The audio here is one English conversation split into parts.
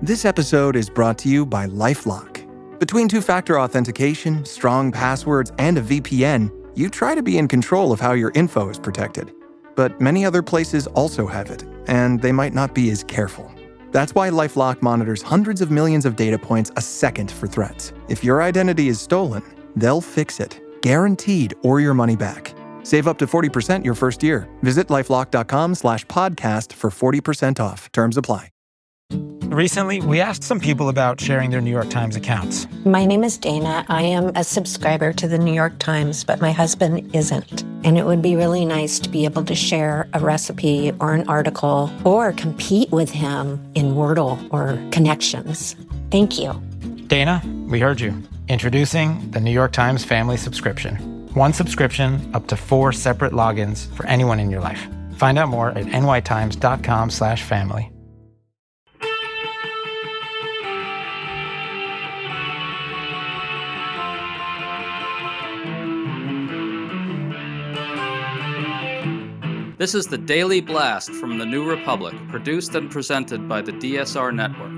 This episode is brought to you by LifeLock. Between two-factor authentication, strong passwords, and a VPN, you try to be in control of how your info is protected. But many other places also have it, and they might not be as careful. That's why LifeLock monitors hundreds of millions of data points a second for threats. If your identity is stolen, they'll fix it, guaranteed, or your money back. Save up to 40% your first year. Visit lifelock.com/podcast for 40% off. Terms apply. Recently, we asked some people about sharing their New York Times accounts. My name is Dana. I am a subscriber to the New York Times, but my husband isn't. And it would be really nice to be able to share a recipe or an article or compete with him in Wordle or Connections. Thank you. Dana, we heard you. Introducing the New York Times Family Subscription. One subscription, up to 4 separate logins for anyone in your life. Find out more at nytimes.com/family. This is the Daily Blast from the New Republic, produced and presented by the DSR Network.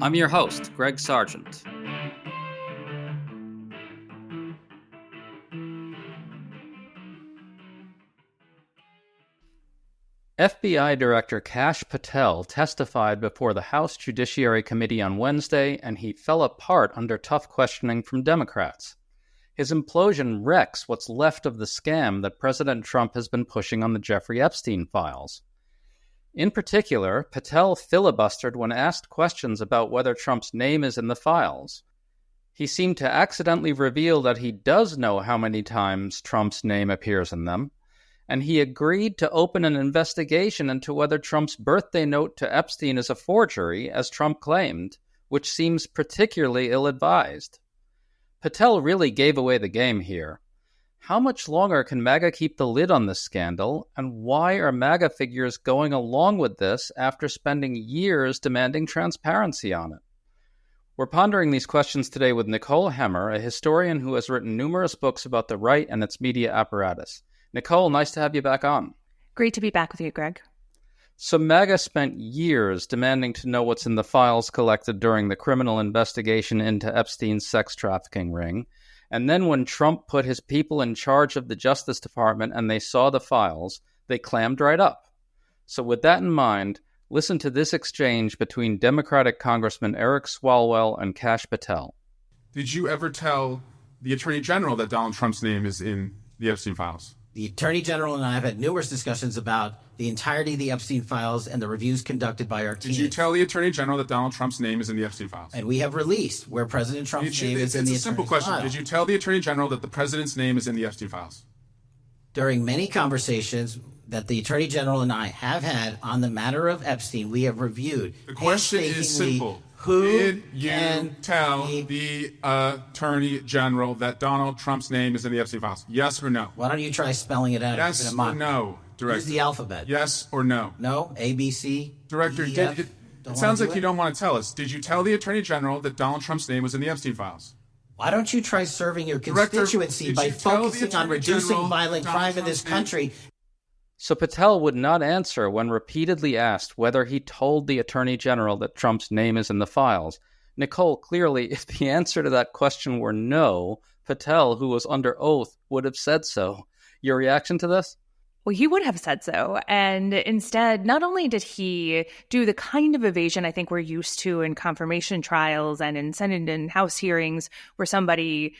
I'm your host, Greg Sargent. FBI Director Kash Patel testified before the House Judiciary Committee on Wednesday, and he fell apart under tough questioning from Democrats. His implosion wrecks what's left of the scam that President Trump has been pushing on the Jeffrey Epstein files. In particular, Patel filibustered when asked questions about whether Trump's name is in the files. He seemed to accidentally reveal that he does know how many times Trump's name appears in them, and he agreed to open an investigation into whether Trump's birthday note to Epstein is a forgery, as Trump claimed, which seems particularly ill-advised. Patel really gave away the game here. How much longer can MAGA keep the lid on this scandal, and why are MAGA figures going along with this after spending years demanding transparency on it? We're pondering these questions today with Nicole Hemmer, a historian who has written numerous books about the right and its media apparatus. Nicole, nice to have you back on. Great to be back with you, Greg. So MAGA spent years demanding to know what's in the files collected during the criminal investigation into Epstein's sex trafficking ring. And then when Trump put his people in charge of the Justice Department and they saw the files, they clammed right up. So with that in mind, listen to this exchange between Democratic Congressman Eric Swalwell and Kash Patel. Did you ever tell the Attorney General that Donald Trump's name is in the Epstein files? The Attorney General and I have had numerous discussions about the entirety of the Epstein files and the reviews conducted by our team. Did you tell the Attorney General that Donald Trump's name is in the Epstein files? And we have released where President Trump's name is in the Attorney General's It's a simple question. file. Did you tell the Attorney General that the President's name is in the Epstein files? During many conversations that the Attorney General and I have had on the matter of Epstein, we have reviewed. The question is simple. Who did you tell the Attorney General that Donald Trump's name is in the Epstein files? Yes or no? Why don't you try spelling it out? Yes or no, Director? Use the alphabet. Yes or no? No, A, B, C, Director, D, E, F. it sounds like you don't want to tell us. Did you tell the Attorney General that Donald Trump's name was in the Epstein files? Why don't you try serving your Director, constituency did by you tell the focusing on Attorney reducing General violent Donald crime in this Trump's name? country? So Patel would not answer when repeatedly asked whether he told the Attorney General that Trump's name is in the files. Nicole, clearly, if the answer to that question were no, Patel, who was under oath, would have said so. Your reaction to this? Well, he would have said so. And instead, not only did he do the kind of evasion I think we're used to in confirmation trials and in Senate and House hearings where somebody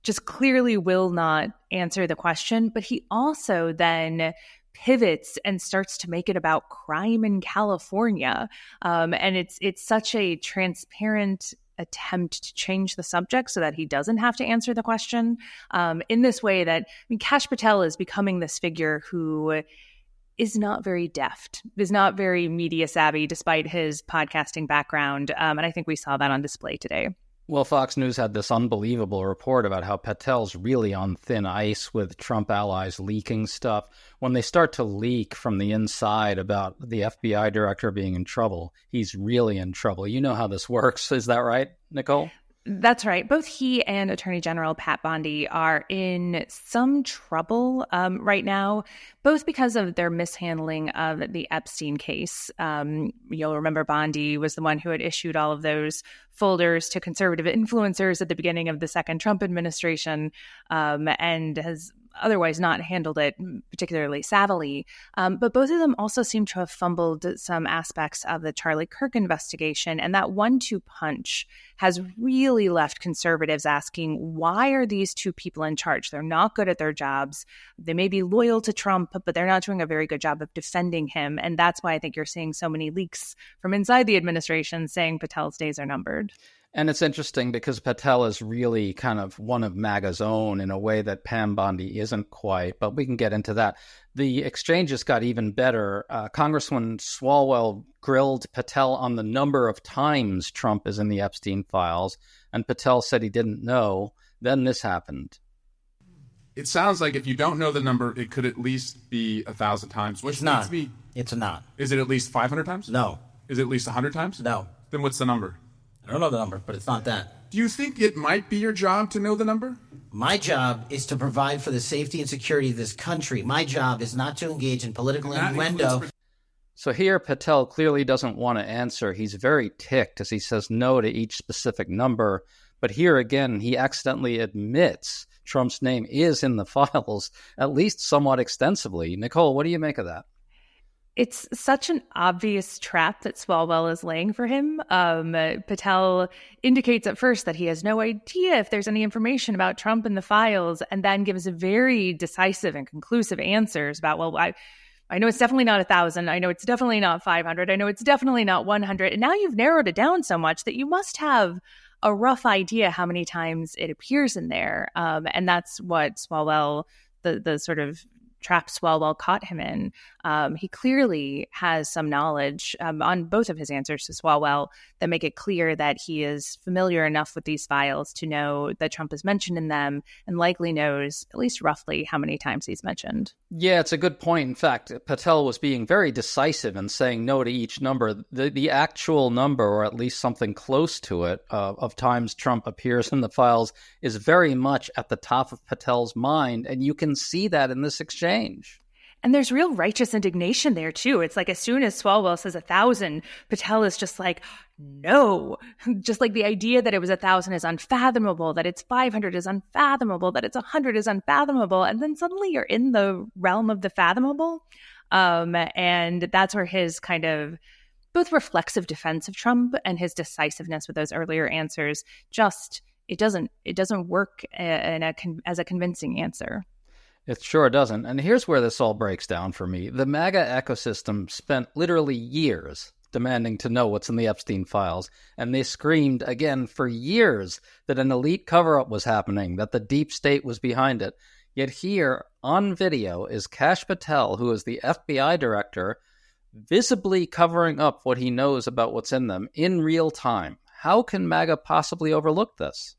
just clearly will not answer the question, but he also then pivots and starts to make it about crime in California. And it's such a transparent attempt to change the subject so that he doesn't have to answer the question in this way that, Kash Patel is becoming this figure who is not very deft, is not very media savvy despite his podcasting background. And I think we saw that on display today. Well, Fox News had this unbelievable report about how Patel's really on thin ice with Trump allies leaking stuff. When they start to leak from the inside about the FBI director being in trouble, he's really in trouble. You know how this works. Is that right, Nicole? That's right. Both he and Attorney General Pat Bondi are in some trouble right now, both because of their mishandling of the Epstein case. You'll remember Bondi was the one who had issued all of those folders to conservative influencers at the beginning of the second Trump administration, and has otherwise not handled it particularly savvily. But both of them also seem to have fumbled some aspects of the Charlie Kirk investigation. And that 1-2 punch has really left conservatives asking, why are these two people in charge? They're not good at their jobs. They may be loyal to Trump, but they're not doing a very good job of defending him. And that's why I think you're seeing so many leaks from inside the administration saying Patel's days are numbered. And it's interesting because Patel is really kind of one of MAGA's own in a way that Pam Bondi isn't quite, but we can get into that. The exchanges got even better. Congressman Swalwell grilled Patel on the number of times Trump is in the Epstein files, and Patel said he didn't know. Then this happened. It sounds like if you don't know the number, it could at least be 1,000 times. It's not. It's not. Is it at least 500 times? No. Is it at least 100 times? No. Then what's the number? I don't know the number, but it's not that. Do you think it might be your job to know the number? My job is to provide for the safety and security of this country. My job is not to engage in political innuendo. So here, Patel clearly doesn't want to answer. He's very ticked as he says no to each specific number. But here again, he accidentally admits Trump's name is in the files, at least somewhat extensively. Nicole, what do you make of that? It's such an obvious trap that Swalwell is laying for him. Patel indicates at first that he has no idea if there's any information about Trump in the files, and then gives very decisive and conclusive answers about, well, I know it's definitely not 1,000. I know it's definitely not 500. I know it's definitely not 100. And now you've narrowed it down so much that you must have a rough idea how many times it appears in there. And that's what Swalwell, the sort of trap Swalwell caught him in. He clearly has some knowledge on both of his answers to Swalwell that make it clear that he is familiar enough with these files to know that Trump is mentioned in them, and likely knows at least roughly how many times he's mentioned. Yeah, it's a good point. In fact, Patel was being very decisive in saying no to each number. The actual number, or at least something close to it, of times Trump appears in the files is very much at the top of Patel's mind, and you can see that in this exchange. And there's real righteous indignation there, too. It's like as soon as Swalwell says 1,000, Patel is just like, no. Just like the idea that it was 1,000 is unfathomable, that it's 500 is unfathomable, that it's 100 is unfathomable. And then suddenly you're in the realm of the fathomable. And that's where his kind of both reflexive defense of Trump and his decisiveness with those earlier answers just, it doesn't work as a convincing answer. It sure doesn't. And here's where this all breaks down for me. The MAGA ecosystem spent literally years demanding to know what's in the Epstein files, and they screamed, again, for years that an elite cover-up was happening, that the deep state was behind it. Yet here, on video, is Kash Patel, who is the FBI director, visibly covering up what he knows about what's in them in real time. How can MAGA possibly overlook this?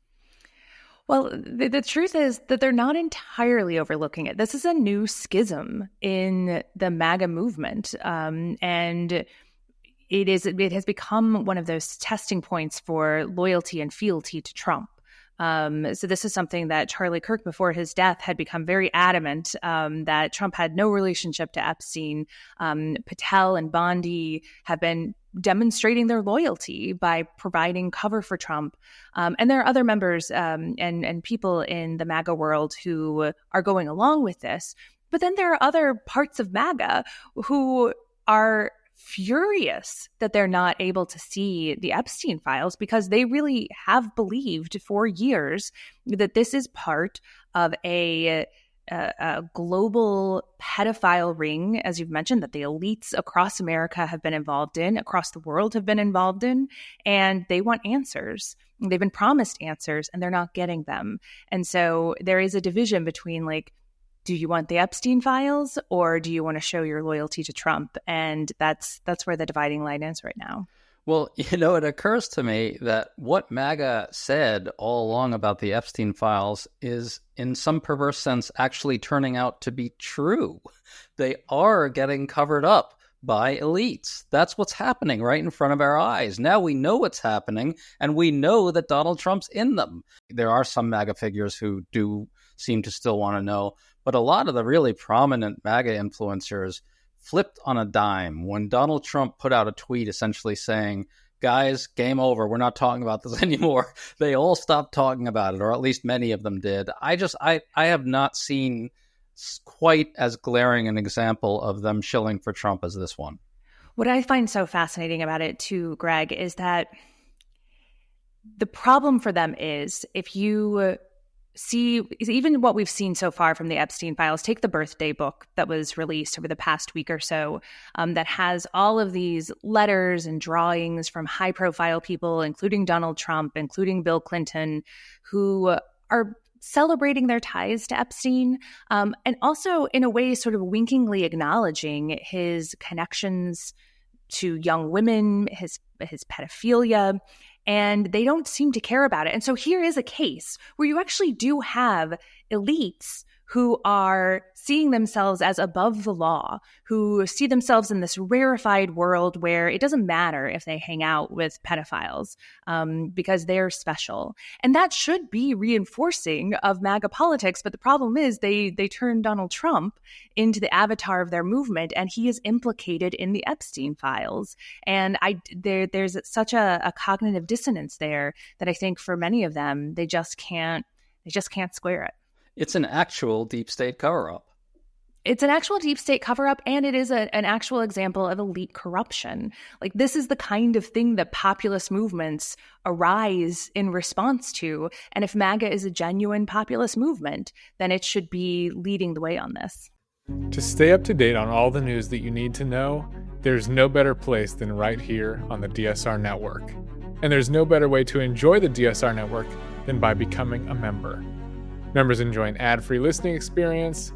Well, the truth is that they're not entirely overlooking it. This is a new schism in the MAGA movement, and it has become one of those testing points for loyalty and fealty to Trump. So this is something that Charlie Kirk, before his death, had become very adamant that Trump had no relationship to Epstein. Patel and Bondi have been demonstrating their loyalty by providing cover for Trump. And there are other members and people in the MAGA world who are going along with this. But then there are other parts of MAGA who are furious that they're not able to see the Epstein files, because they really have believed for years that this is part of a global pedophile ring, as you've mentioned, that the elites across America have been involved in, across the world have been involved in, and they want answers. They've been promised answers, and they're not getting them. And so there is a division between, like, do you want the Epstein files, or do you want to show your loyalty to Trump? And that's where the dividing line is right now. Well, it occurs to me that what MAGA said all along about the Epstein files is, in some perverse sense, actually turning out to be true. They are getting covered up by elites. That's what's happening right in front of our eyes. Now we know what's happening, and we know that Donald Trump's in them. There are some MAGA figures who do seem to still want to know, but a lot of the really prominent MAGA influencers flipped on a dime when Donald Trump put out a tweet essentially saying, guys, game over. We're not talking about this anymore. They all stopped talking about it, or at least many of them did. I have not seen quite as glaring an example of them shilling for Trump as this one. What I find so fascinating about it too, Greg, is that the problem for them is if you see even what we've seen so far from the Epstein files, take the birthday book that was released over the past week or so, that has all of these letters and drawings from high profile people, including Donald Trump, including Bill Clinton, who are celebrating their ties to Epstein, and also in a way sort of winkingly acknowledging his connections to young women, his pedophilia. And they don't seem to care about it. And so here is a case where you actually do have elites who are seeing themselves as above the law, who see themselves in this rarefied world where it doesn't matter if they hang out with pedophiles because they're special. And that should be reinforcing of MAGA politics. But the problem is they turn Donald Trump into the avatar of their movement, and he is implicated in the Epstein files. And there's such a cognitive dissonance there that I think for many of them, they just can't square it. It's an actual deep state cover-up. It's an actual deep state cover-up, and it is an actual example of elite corruption. Like, this is the kind of thing that populist movements arise in response to. And if MAGA is a genuine populist movement, then it should be leading the way on this. To stay up to date on all the news that you need to know, there's no better place than right here on the DSR Network. And there's no better way to enjoy the DSR Network than by becoming a member. Members enjoy an ad-free listening experience,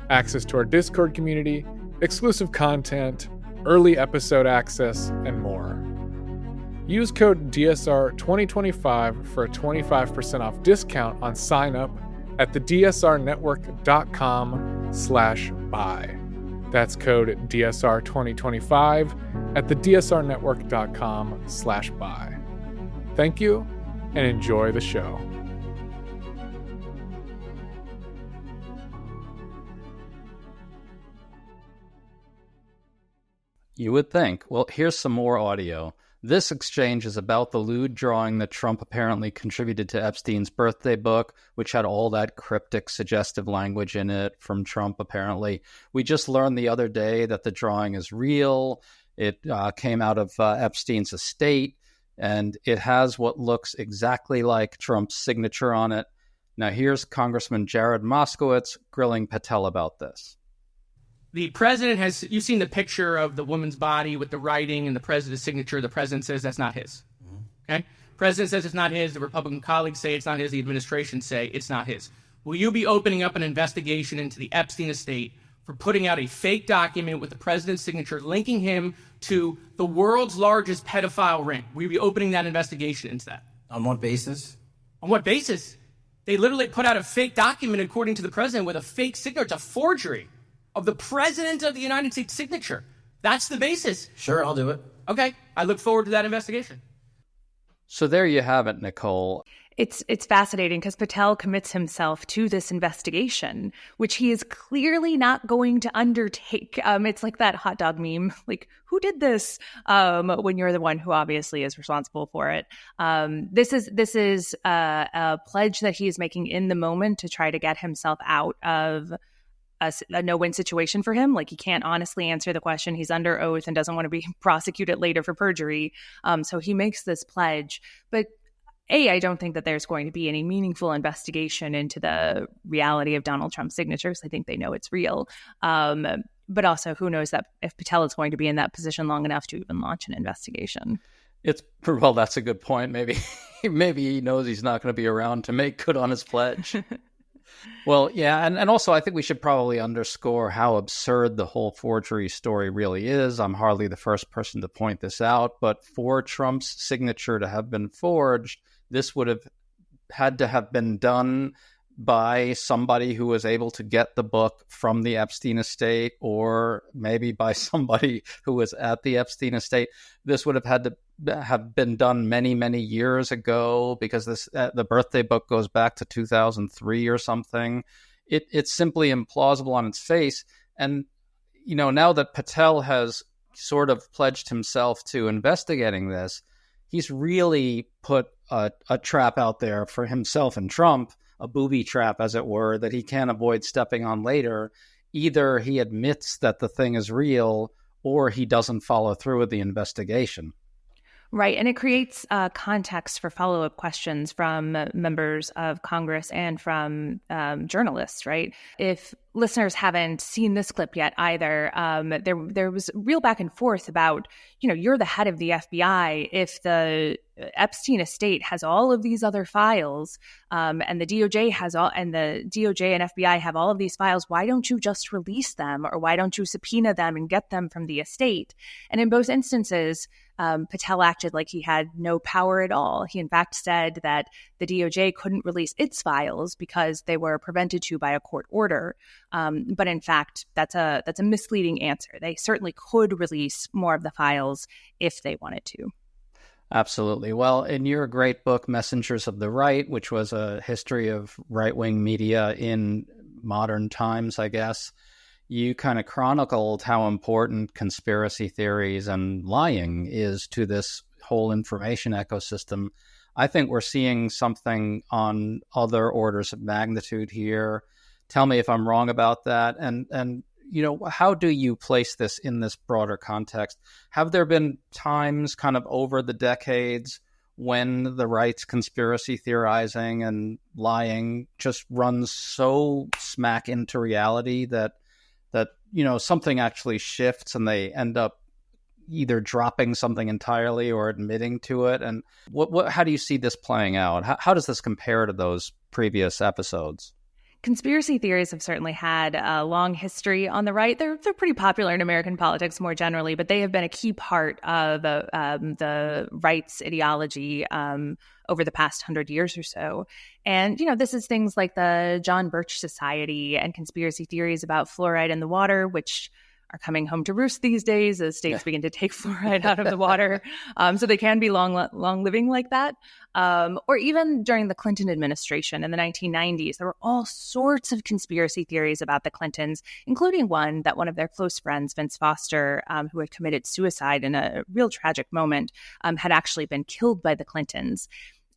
access to our Discord community, exclusive content, early episode access, and more. Use code DSR2025 for a 25% off discount on sign-up at thedsrnetwork.com/buy. That's code DSR2025 at thedsrnetwork.com/buy. Thank you, and enjoy the show. You would think. Well, here's some more audio. This exchange is about the lewd drawing that Trump apparently contributed to Epstein's birthday book, which had all that cryptic, suggestive language in it from Trump, apparently. We just learned the other day that the drawing is real. It came out of Epstein's estate, and it has what looks exactly like Trump's signature on it. Now, here's Congressman Jared Moskowitz grilling Patel about this. The president has, you've seen the picture of the woman's body with the writing and the president's signature. The president says that's not his. Okay? President says it's not his. The Republican colleagues say it's not his. The administration say it's not his. Will you be opening up an investigation into the Epstein estate for putting out a fake document with the president's signature linking him to the world's largest pedophile ring? Will you be opening that investigation into that? On what basis? On what basis? They literally put out a fake document, according to the president, with a fake signature. It's a forgery of the president of the United States signature. That's the basis. Sure, I'll do it. Okay, I look forward to that investigation. So there you have it, Nicole. It's fascinating because Patel commits himself to this investigation, which he is clearly not going to undertake. It's like that hot dog meme, like, who did this? When you're the one who obviously is responsible for it. This is a pledge that he is making in the moment to try to get himself out of a no-win situation for him. Like, he can't honestly answer the question. He's under oath and doesn't want to be prosecuted later for perjury. So he makes this pledge. But I don't think that there's going to be any meaningful investigation into the reality of Donald Trump's signatures. I think they know it's real. But also, who knows that if Patel is going to be in that position long enough to even launch an investigation. Well, that's a good point. Maybe he knows he's not going to be around to make good on his pledge. Well, yeah, and also I think we should probably underscore how absurd the whole forgery story really is. I'm hardly the first person to point this out, but for Trump's signature to have been forged, this would have had to have been done by somebody who was able to get the book from the Epstein estate, or maybe by somebody who was at the Epstein estate. This would have had to have been done many, many years ago, because the birthday book goes back to 2003 or something. It's simply implausible on its face. And, now that Patel has sort of pledged himself to investigating this, he's really put a trap out there for himself and Trump, a booby trap, as it were, that he can't avoid stepping on later. Either he admits that the thing is real, or he doesn't follow through with the investigation. Right. And it creates context for follow-up questions from members of Congress and from journalists, right? If listeners haven't seen this clip yet either, there was real back and forth about, you're the head of the FBI. If the Epstein estate has all of these other files, and the DOJ and FBI have all of these files, why don't you just release them, or why don't you subpoena them and get them from the estate? And in both instances, Patel acted like he had no power at all. He, in fact, said that the DOJ couldn't release its files because they were prevented to by a court order. But in fact, that's a misleading answer. They certainly could release more of the files if they wanted to. Absolutely. Well, in your great book, Messengers of the Right, which was a history of right-wing media in modern times, I guess, you kind of chronicled how important conspiracy theories and lying is to this whole information ecosystem. I think we're seeing something on other orders of magnitude here. Tell me if I'm wrong about that. And how do you place this in this broader context? Have there been times kind of over the decades when the right's conspiracy theorizing and lying just runs so smack into reality that something actually shifts and they end up either dropping something entirely or admitting to it? And how do you see this playing out? How does this compare to those previous episodes? Conspiracy theories have certainly had a long history on the right. They're pretty popular in American politics more generally, but they have been a key part of the right's ideology over the past 100 years or so. And, this is things like the John Birch Society and conspiracy theories about fluoride in the water, which are coming home to roost these days as states begin to take fluoride out of the water. So they can be long living like that. Or even during the Clinton administration in the 1990s, there were all sorts of conspiracy theories about the Clintons, including one that one of their close friends, Vince Foster, who had committed suicide in a real tragic moment, had actually been killed by the Clintons.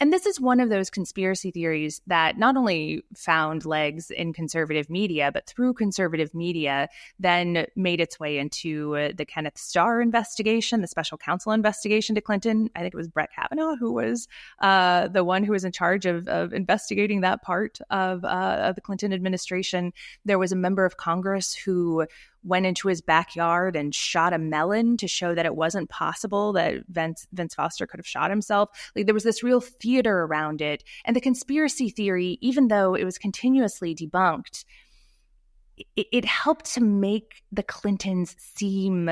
And this is one of those conspiracy theories that not only found legs in conservative media, but through conservative media, then made its way into the Kenneth Starr investigation, the special counsel investigation to Clinton. I think it was Brett Kavanaugh who was the one who was in charge of investigating that part of the Clinton administration. There was a member of Congress who went into his backyard and shot a melon to show that it wasn't possible that Vince Foster could have shot himself. Like, there was this real theater around it. And the conspiracy theory, even though it was continuously debunked, it helped to make the Clintons seem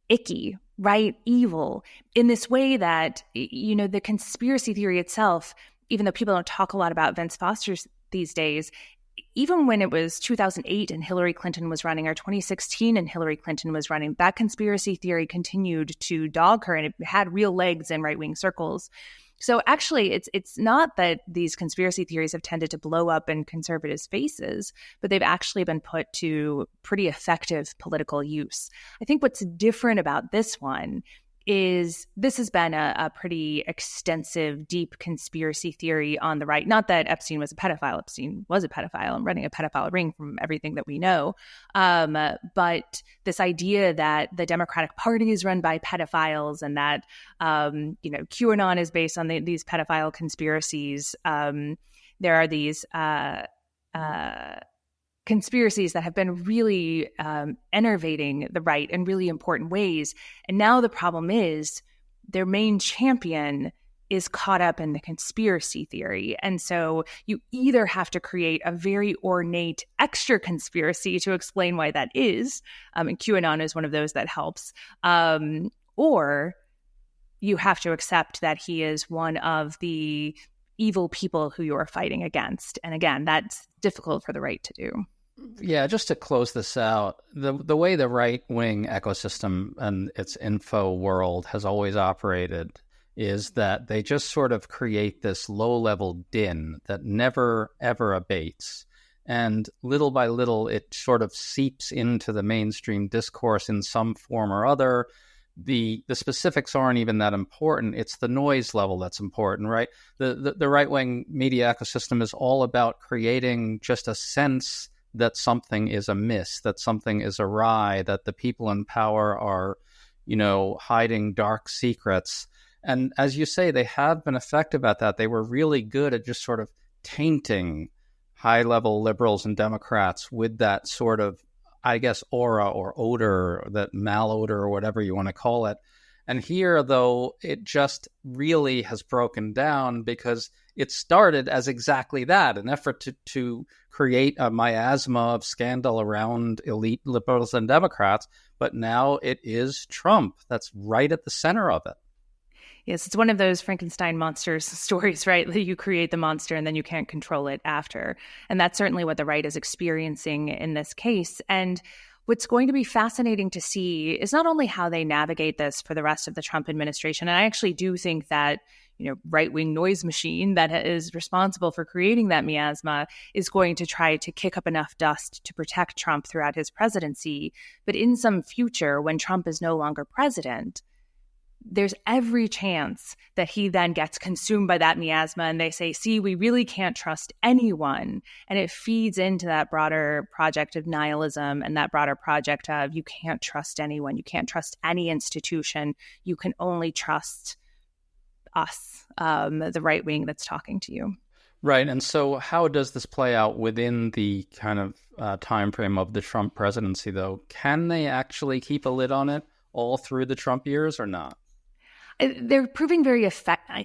icky, right? Evil, in this way that, the conspiracy theory itself, even though people don't talk a lot about Vince Foster these days, even when it was 2008 and Hillary Clinton was running, or 2016 and Hillary Clinton was running, that conspiracy theory continued to dog her, and it had real legs in right-wing circles. So actually, it's not that these conspiracy theories have tended to blow up in conservatives' faces, but they've actually been put to pretty effective political use. I think what's different about this one is this has been a pretty extensive, deep conspiracy theory on the right. Not that Epstein was a pedophile. Epstein was a pedophile and running a pedophile ring from everything that we know. But this idea that the Democratic Party is run by pedophiles and that, QAnon is based on these pedophile conspiracies. There are these conspiracies that have been really enervating the right in really important ways. And now the problem is their main champion is caught up in the conspiracy theory. And so you either have to create a very ornate extra conspiracy to explain why that is, and QAnon is one of those that helps, or you have to accept that he is one of the evil people who you're fighting against. And again, that's difficult for the right to do. Yeah, just to close this out, the way the right-wing ecosystem and its info world has always operated is that they just sort of create this low-level din that never, ever abates. And little by little, it sort of seeps into the mainstream discourse in some form or other. The specifics aren't even that important. It's the noise level that's important, right? The right-wing media ecosystem is all about creating just a sense that something is amiss, that something is awry, that the people in power are, hiding dark secrets. And as you say, they have been effective at that. They were really good at just sort of tainting high-level liberals and Democrats with that sort of, I guess, aura or odor, that malodor or whatever you want to call it. And here, though, it just really has broken down because it started as exactly that, an effort to create a miasma of scandal around elite liberals and Democrats. But now it is Trump that's right at the center of it. Yes, it's one of those Frankenstein monsters stories, right? That you create the monster and then you can't control it after. And that's certainly what the right is experiencing in this case. And what's going to be fascinating to see is not only how they navigate this for the rest of the Trump administration. And I actually do think that, right-wing noise machine that is responsible for creating that miasma is going to try to kick up enough dust to protect Trump throughout his presidency. But in some future, when Trump is no longer president, there's every chance that he then gets consumed by that miasma and they say, see, we really can't trust anyone. And it feeds into that broader project of nihilism and that broader project of you can't trust anyone. You can't trust any institution. You can only trust us, the right wing that's talking to you. Right. And so how does this play out within the kind of time frame of the Trump presidency, though? Can they actually keep a lid on it all through the Trump years or not? They're proving very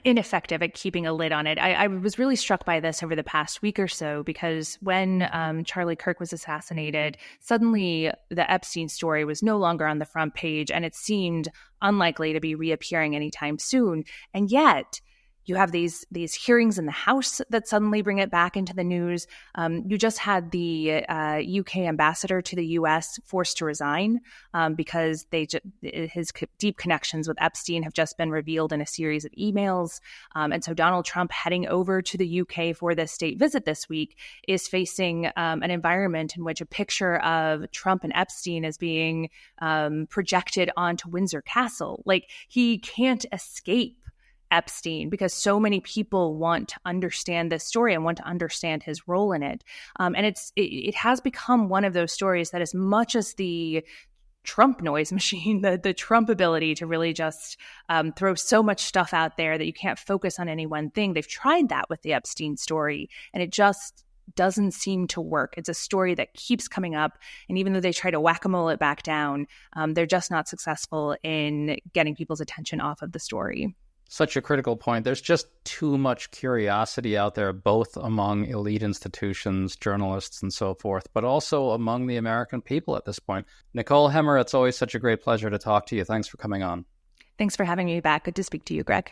ineffective at keeping a lid on it. I was really struck by this over the past week or so because when Charlie Kirk was assassinated, suddenly the Epstein story was no longer on the front page and it seemed unlikely to be reappearing anytime soon. And yet you have these hearings in the House that suddenly bring it back into the news. You just had the UK ambassador to the US forced to resign because his deep connections with Epstein have just been revealed in a series of emails. And so Donald Trump heading over to the UK for this state visit this week is facing an environment in which a picture of Trump and Epstein is being projected onto Windsor Castle. Like, he can't escape Epstein because so many people want to understand this story and want to understand his role in it. And it has become one of those stories that, as much as the Trump noise machine, the Trump ability to really just throw so much stuff out there that you can't focus on any one thing, they've tried that with the Epstein story, and it just doesn't seem to work. It's a story that keeps coming up, and even though they try to whack-a-mole it back down, they're just not successful in getting people's attention off of the story. Such a critical point. There's just too much curiosity out there, both among elite institutions, journalists, and so forth, but also among the American people at this point. Nicole Hemmer, it's always such a great pleasure to talk to you. Thanks for coming on. Thanks for having me back. Good to speak to you, Greg.